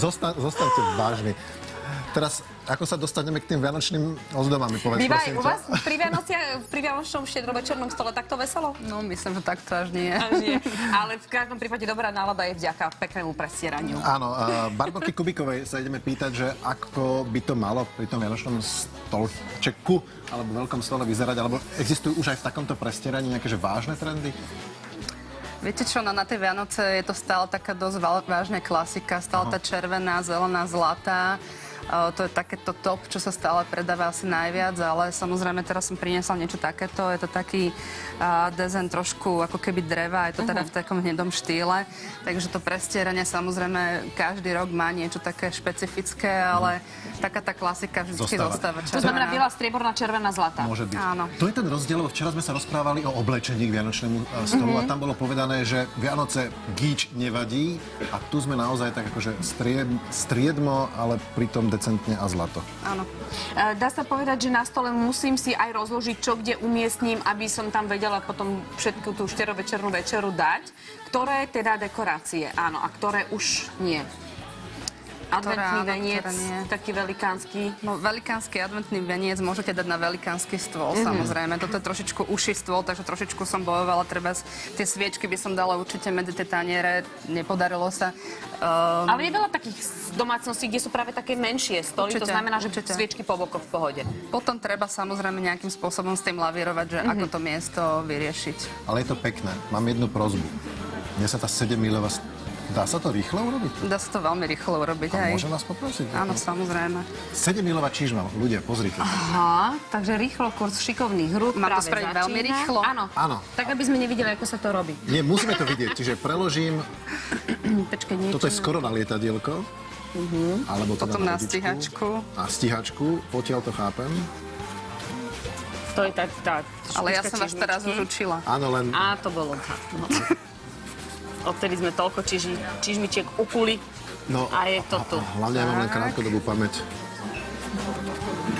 Zostaňte vážni. Teraz, ako sa dostaneme k tým vianočným ozdobám, povedz, Býva aj prosím u ťa. vás pri vianočnom štedrovečernom stole takto veselo? No, myslím, že takto až nie. Až nie. Ale v každom prípade dobrá nálada je vďaka peknému prestieraniu. Áno, Barborky Kubikovej sa ideme pýtať, že ako by to malo pri tom vianočnom stolčeku alebo veľkom stole vyzerať, alebo existujú už aj v takomto prestieraní nejaké že vážne trendy? Viete čo, na tie Vianoce je to stále taká dosť vážna klasika, stále tá červená, zelená, zlatá. To je takéto top, čo sa stále predáva asi najviac, ale samozrejme teraz som priniesla niečo takéto. Je to taký design trošku ako keby dreva, je to teda v takom hnedom štýle. Takže to prestieranie samozrejme každý rok má niečo také špecifické, ale taká tá klasika vždy zostáva červená. To znamená biela, strieborná, červená, zlatá. Môže byť. Áno. To je ten rozdiel, lebo včera sme sa rozprávali o oblečení k vianočnému stolu a tam bolo povedané, že Vianoce gíč nevadí a tu sme naozaj tak akože striedmo, ale pritom decentne a zlato. Áno. Dá sa povedať, že na stole musím si aj rozložiť, čo kde umiestním, aby som tam vedela potom všetku tú šterovečernú večeru dať. Ktoré teda dekorácie, áno, a ktoré už nie. Adventný veniec, taký velikánsky. No, velikánsky adventný veniec môžete dať na velikánsky stôl, samozrejme. Toto je trošičku uší stôl, takže trošičku som bojovala. Treba tie sviečky by som dala určite medzi tie taniere, nepodarilo sa. Ale je veľa takých domácností, kde sú práve také menšie stoly, to znamená, že sviečky po bokoch v pohode. Potom treba samozrejme nejakým spôsobom s tým lavírovať, že ako to miesto vyriešiť. Ale je to pekné. Mám jednu prosbu. Mne sa tá 7-milová... Dá sa to rýchlo urobiť? Dá sa to veľmi rýchlo urobiť, A hej. môžem vás poprosiť? Áno, samozrejme. 7-milová čižma. Ľudia, pozrite. Aha, takže rýchlo, kurz šikovných hrúd Má to práve spraviť začína. veľmi rýchlo? Áno. Áno. Tak, aby sme nevideli, ako sa to robí. Nie, musíme to vidieť. Čiže preložím... Počkaj, niečo. Toto je skoro na lietadielko. Alebo to Potom na na lodičku. stíhačku. A stíhačku. Potiaľ to chápem. To je tá Ale ja špička som vás teraz čižmičky. už učila. Áno, len... Á, to bolo tak. No. Odtedy sme toľko čižmičiek ukuli. No, A je to tu. Hlavne ja mám len krátkodobú pamäť.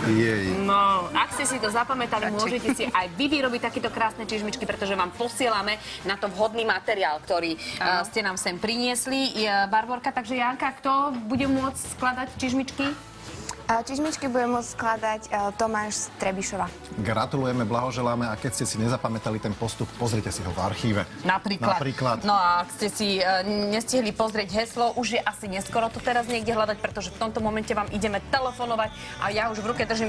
Jej. No, ak ste si to zapamätali, môžete si aj vy vyrobiť takéto krásne čižmičky, pretože vám posielame na to vhodný materiál, ktorý ste nám sem priniesli. Barborka, takže Janka, kto bude môcť skladať čižmičky? Čižmičky bude môcť skladať Tomáš z Trebišova. Gratulujeme, blahoželáme a keď ste si nezapamätali ten postup, pozrite si ho v archíve. Napríklad. No a ak ste si nestihli pozrieť heslo, už je asi neskoro to teraz niekde hľadať, pretože v tomto momente vám ideme telefonovať a ja už v ruke držím